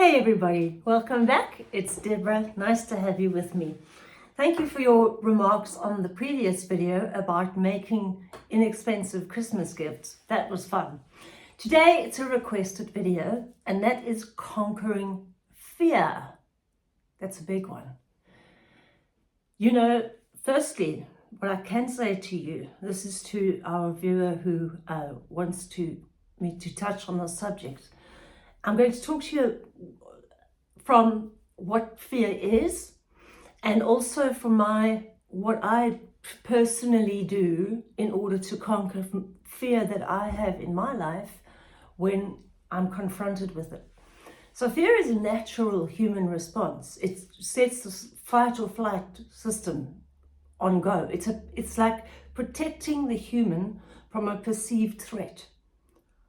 Hey everybody, welcome back. It's Deborah. Nice to have you with me. Thank you for your remarks on the previous video about making inexpensive Christmas gifts. That was fun. Today it's a requested video, and that is conquering fear. That's a big one. You know, firstly, what I can say to you, this is to our viewer who wants me to touch on the subject. I'm going to talk to you from what fear is, and also from what I personally do in order to conquer fear that I have in my life when I'm confronted with it. So fear is a natural human response. It sets the fight or flight system on go. It's like protecting the human from a perceived threat.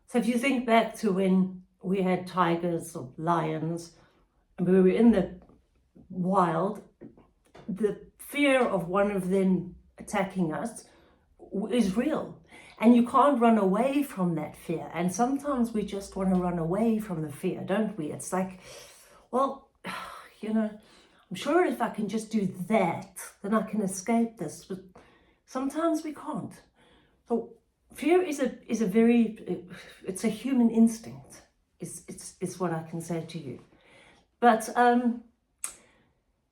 So if you think back to when we had tigers or lions and we were in the wild, the fear of one of them attacking us is real. And you can't run away from that fear. And sometimes we just want to run away from the fear, don't we? It's like, well, I'm sure if I can just do that, then I can escape this. But sometimes we can't. So fear is a human instinct. It's what I can say to you. But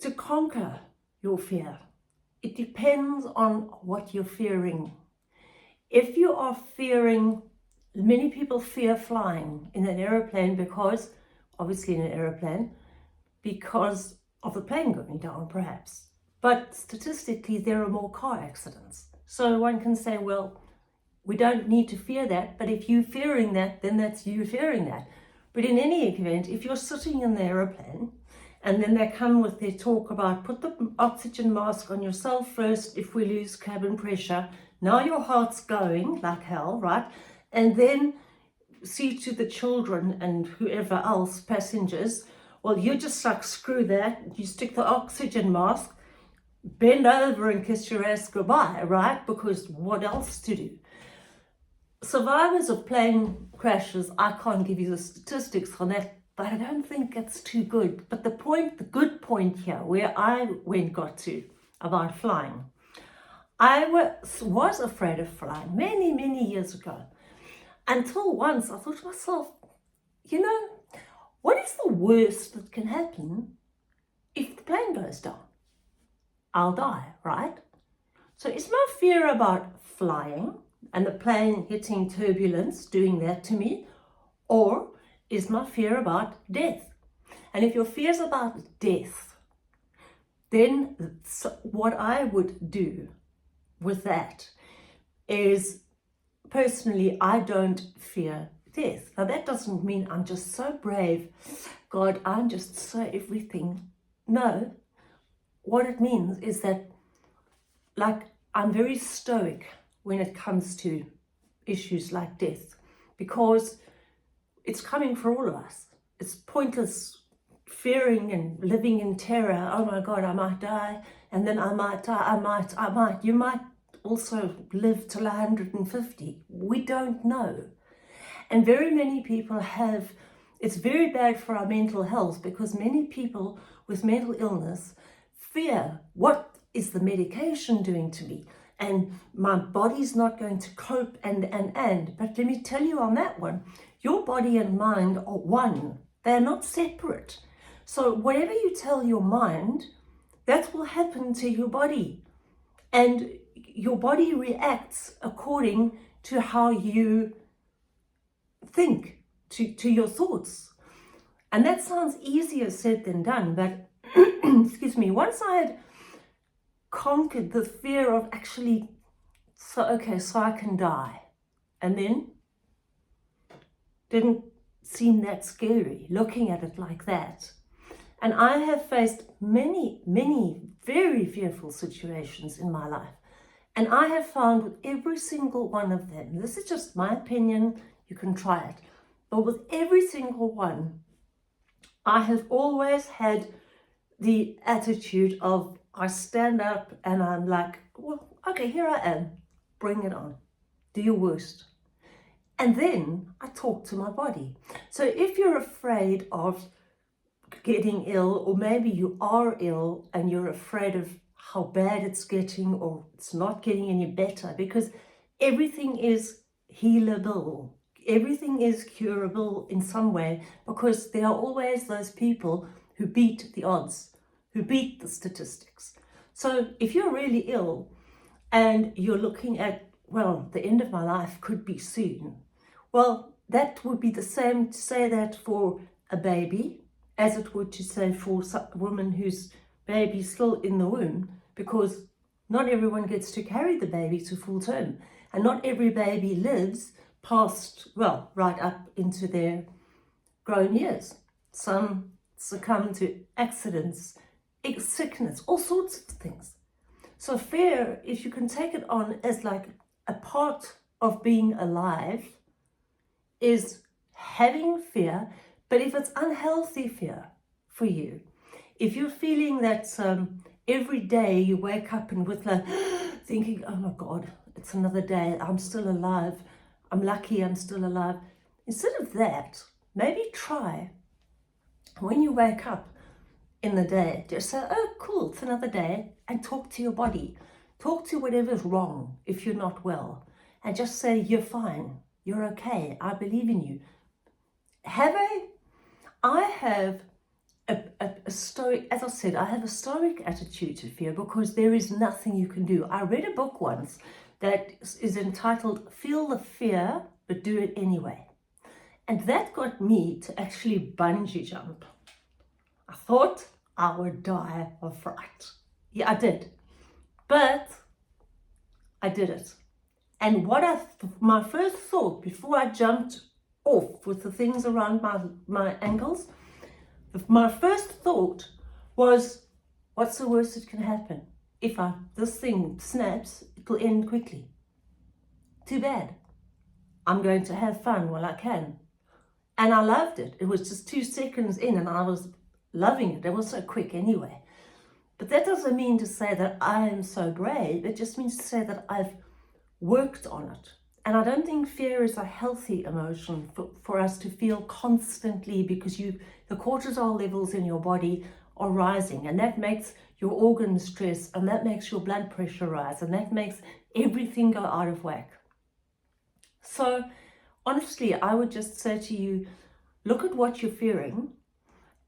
to conquer your fear, it depends on what you're fearing. If you are fearing, many people fear flying in an aeroplane because of the plane going down, perhaps. But statistically, there are more car accidents. So one can say, well, we don't need to fear that, but if you're fearing that, then that's you fearing that. But in any event, if you're sitting in the aeroplane and then they come with their talk about put the oxygen mask on yourself first if we lose cabin pressure, now your heart's going like hell, right? And then see to the children and whoever else, passengers, well, you just like, screw that, you stick the oxygen mask, bend over and kiss your ass goodbye, right? Because what else to do? Survivors of plane crashes, I can't give you the statistics on that, but I don't think it's too good. But the good point here, where I got to about flying, I was afraid of flying many, many years ago. Until once I thought to myself, what is the worst that can happen if the plane goes down? I'll die, right? So is my fear about flying and the plane hitting turbulence doing that to me? Or is my fear about death? And if your fear is about death, then what I would do with that is, personally, I don't fear death. Now that doesn't mean I'm just so brave, God, I'm just so everything. No, what it means is that, like, I'm very stoic when it comes to issues like death, because it's coming for all of us. It's pointless fearing and living in terror. Oh my God, I might die, and then I might die, you might also live till 150. We don't know. And very many people it's very bad for our mental health, because many people with mental illness fear, what is the medication doing to me? And my body's not going to cope, and. But let me tell you on that one, your body and mind are one. They're not separate. So whatever you tell your mind, that will happen to your body. And your body reacts according to how you think, to your thoughts. And that sounds easier said than done, but excuse me, once I had conquered the fear of actually, so I can die, and then didn't seem that scary looking at it like that. And I have faced many, many very fearful situations in my life, and I have found with every single one of them, this is just my opinion, you can try it, but with every single one, I have always had the attitude of, I stand up and I'm like, well, okay, here I am, bring it on, do your worst. And then I talk to my body. So if you're afraid of getting ill, or maybe you are ill and you're afraid of how bad it's getting or it's not getting any better, because everything is healable. Everything is curable in some way, because there are always those people who beat the odds, who beat the statistics. So if you're really ill and you're looking at, well, the end of my life could be soon, well, that would be the same to say that for a baby as it would to say for a woman whose baby's still in the womb, because not everyone gets to carry the baby to full term, and not every baby lives past, well, right up into their grown years. Some succumb to accidents, sickness, all sorts of things. So fear, if you can take it on as like a part of being alive, is having fear. But if it's unhealthy fear for you, if you're feeling that every day you wake up and with like thinking, oh my God, it's another day, I'm still alive, I'm lucky I'm still alive. Instead of that, maybe try, when you wake up in the day, just say, oh cool, it's another day, and talk to your body. Talk to whatever's wrong if you're not well, and just say, you're fine, you're okay, I believe in you. I have a stoic, as I said, I have a stoic attitude to fear, because there is nothing you can do. I read a book once that is entitled Feel the Fear, but Do It Anyway. And that got me to actually bungee jump. I thought I would die of fright. Yeah, I did. But I did it. And my first thought before I jumped off with the things around my ankles, my first thought was, what's the worst that can happen? If this thing snaps, it'll end quickly. Too bad. I'm going to have fun while I can. And I loved it. It was just 2 seconds in and I was loving it. It was so quick anyway. But that doesn't mean to say that I am so brave. It just means to say that I've worked on it. And I don't think fear is a healthy emotion for us to feel constantly, because the cortisol levels in your body are rising, and that makes your organs stress, and that makes your blood pressure rise, and that makes everything go out of whack. So honestly, I would just say to you, look at what you're fearing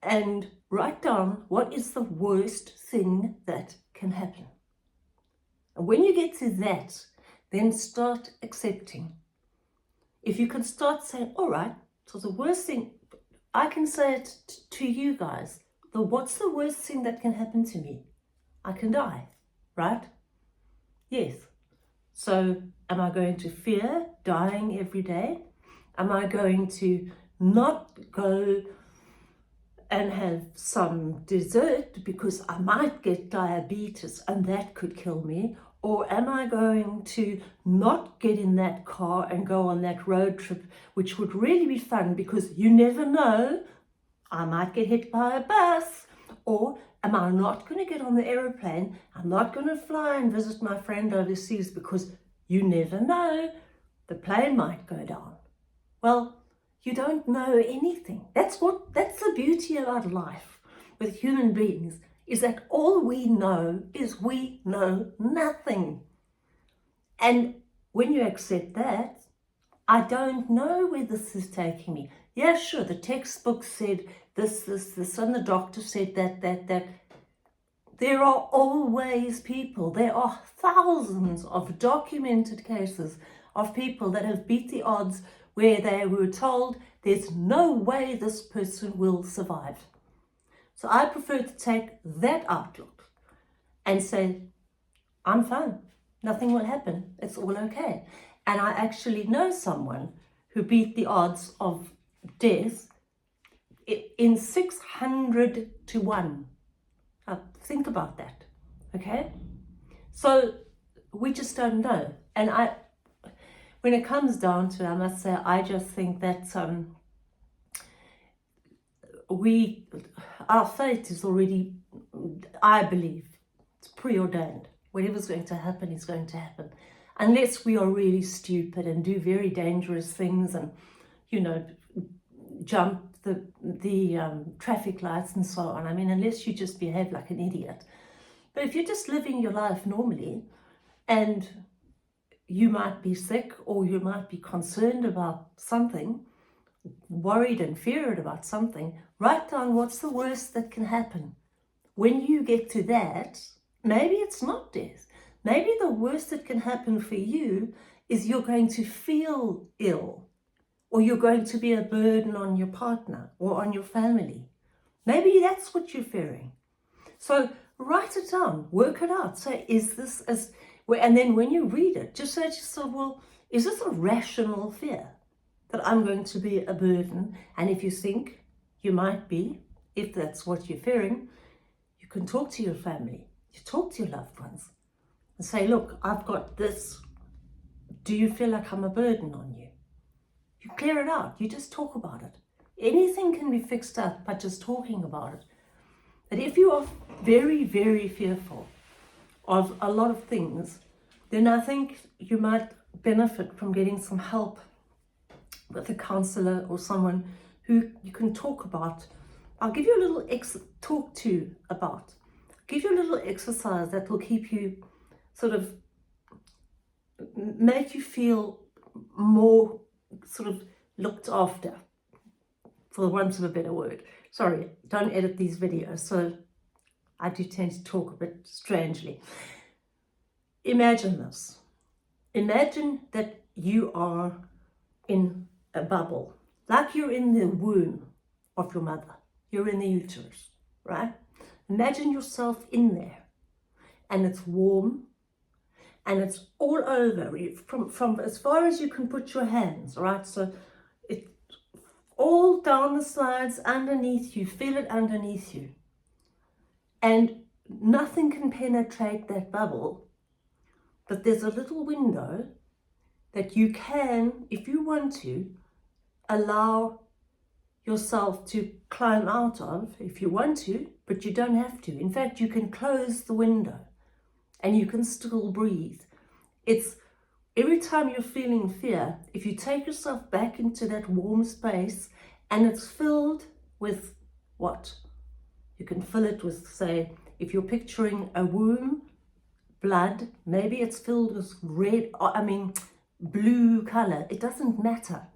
and write down what is the worst thing that can happen. And when you get to that, then start accepting. If you can start saying, all right, so the worst thing, I can say it to you guys, what's the worst thing that can happen to me? I can die, right? Yes. So am I going to fear dying every day? Am I going to not go and have some dessert because I might get diabetes and that could kill me? Or am I going to not get in that car and go on that road trip, which would really be fun, because you never know, I might get hit by a bus? Or am I not going to get on the aeroplane? I'm not going to fly and visit my friend overseas, because you never know, the plane might go down. Well, you don't know anything. That's the beauty about life with human beings, is that all we know is we know nothing. And when you accept that, I don't know where this is taking me. Yeah, sure, the textbook said this, and the doctor said that. There are always people, there are thousands of documented cases of people that have beat the odds, where they were told there's no way this person will survive. So I prefer to take that outlook and say, I'm fine, nothing will happen, it's all okay. And I actually know someone who beat the odds of death in 600 to 1. Think about that, okay? So we just don't know. And when it comes down to it, I must say, I just think that our fate is already, I believe, it's preordained. Whatever's going to happen is going to happen. Unless we are really stupid and do very dangerous things and, jump the traffic lights and so on. I mean, unless you just behave like an idiot. But if you're just living your life normally, and you might be sick, or you might be concerned about something, worried and feared about something, write down what's the worst that can happen. When you get to that, maybe it's not death. Maybe the worst that can happen for you is you're going to feel ill, or you're going to be a burden on your partner or on your family. Maybe that's what you're fearing. So write it down, work it out. Say, is this as, and then when you read it, just say to yourself, well, is this a rational fear that I'm going to be a burden? And if you think you might be, if that's what you're fearing, you can talk to your family, you talk to your loved ones and say, look, I've got this. Do you feel like I'm a burden on you? You clear it out. You just talk about it. Anything can be fixed up by just talking about it. But if you are very, very fearful of a lot of things, then I think you might benefit from getting some help with a counselor or someone who you can talk about. I'll give you a little give you a little exercise that will keep you sort of, make you feel more sort of looked after, for the want of a better word. Sorry, don't edit these videos, so I do tend to talk a bit strangely. Imagine this. Imagine that you are in a bubble, like you're in the womb of your mother. You're in the uterus, right? Imagine yourself in there, and it's warm, and it's all over, from as far as you can put your hands, right? So it's all down the sides, underneath you, feel it underneath you. And nothing can penetrate that bubble, but there's a little window that you can, if you want to, allow yourself to climb out of, if you want to, but you don't have to. In fact, you can close the window and you can still breathe. It's every time you're feeling fear, if you take yourself back into that warm space and it's filled with what? You can fill it with, say, if you're picturing a womb, blood, maybe it's filled with blue color. It doesn't matter.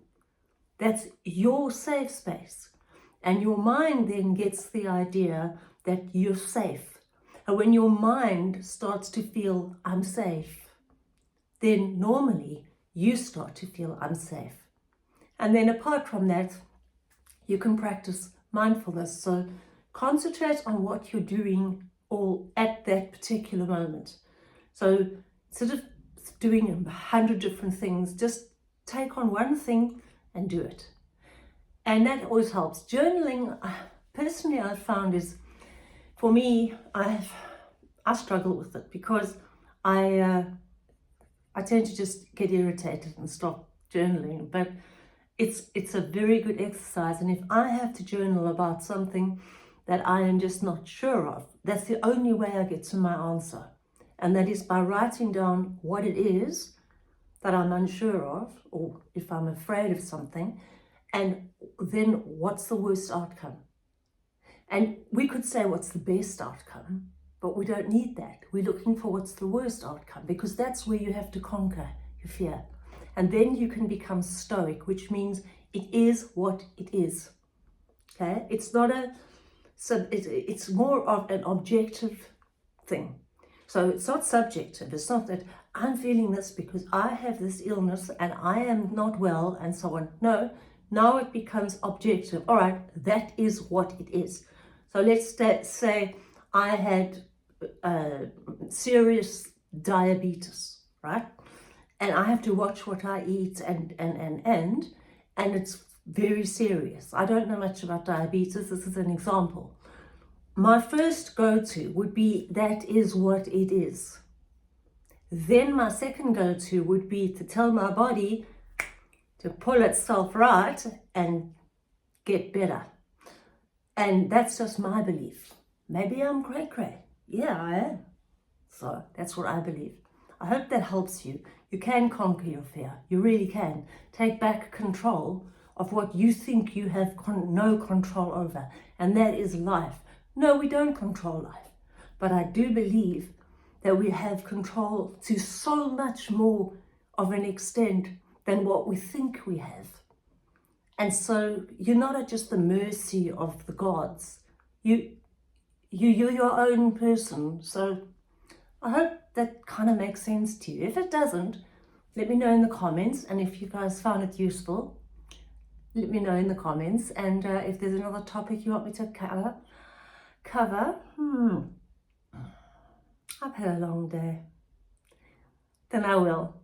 That's your safe space. And your mind then gets the idea that you're safe. And when your mind starts to feel unsafe, then normally you start to feel unsafe. And then apart from that, you can practice mindfulness. So concentrate on what you're doing all at that particular moment. So instead of doing 100 different things, just take on one thing and do it. And that always helps. Journaling, personally, I've found is, for me, I struggle with it because I tend to just get irritated and stop journaling. But it's a very good exercise. And if I have to journal about something that I am just not sure of, that's the only way I get to my answer. And that is by writing down what it is that I'm unsure of, or if I'm afraid of something, and then what's the worst outcome. And we could say what's the best outcome, but we don't need that. We're looking for what's the worst outcome, because that's where you have to conquer your fear. And then you can become stoic, which means it is what it is. Okay? It's not it's more of an objective thing. So it's not subjective. It's not that I'm feeling this because I have this illness and I am not well and so on. No, now it becomes objective. All right, that is what it is. So let's say I had serious diabetes, right? And I have to watch what I eat and it's very serious. I don't know much about diabetes. This is an example. My first go-to would be, that is what it is. Then my second go-to would be to tell my body to pull itself right and get better. And that's just my belief. Maybe I'm cray-cray. Yeah, I am. So that's what I believe. I hope that helps you. You can conquer your fear. You really can. Take back control of what you think you have no control over, and that is life. No, we don't control life, but I do believe that we have control to so much more of an extent than what we think we have. And so you're not at just the mercy of the gods. You're your own person. So I hope that kind of makes sense to you. If it doesn't, let me know in the comments. And if you guys found it useful, let me know in the comments. And if there's another topic you want me to cover, I've had a long day, then I will.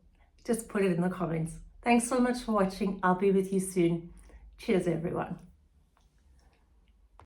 Just put it in the comments. Thanks so much for watching. I'll be with you soon. Cheers, everyone.